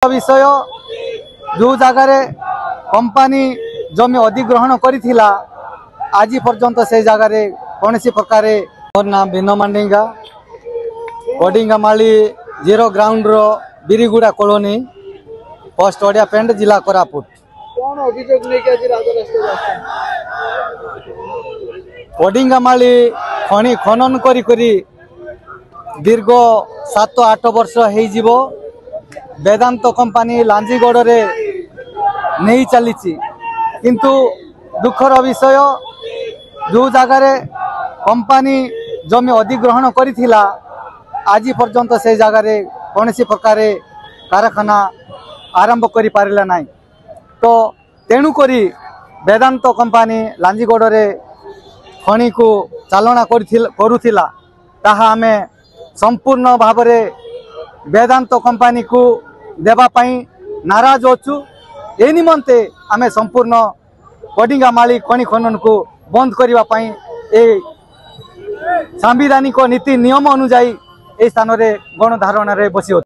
विषय जो जगार कंपानी जमी अधिग्रहण करिथिला आज पर्यंत से जगार कौन सी प्रकार मोर नाम भिन्न मांडिंगा कोडिंगामाली 0 ग्राउंड रो बिरीगुड़ा कॉलोनी पोस्ट ओडिया पेंड जिला कोरापुट कौन अभियोग लेके आज राजराष्ट्र कोडिंगामाली खनि खनन करी दीर्घ 7-8 वर्ष हो जीवो वेदांत कंपानी लांजीगढ़ रे नहीं चली किंतु दुखर विषय जो जगार कंपानी जमी अधिग्रहण करिथिला आज पर्यंत से जगार कौन सी प्रकार कारखाना आरंभ करि पारिला नाही। तो तेणु करी वेदांत कंपानी लांजीगढ़ रे खनि को चालना करुथिला ताहा आमे संपूर्ण भाव में वेदांत कंपानी को देवाई नाराज अच्छु ए निमंते आमे संपूर्ण कोडिंगामाली खनि खनन को बंद करने सांविधानिक नीति नियम अनुजाई ए स्थान रे गणधारणा रे बसी।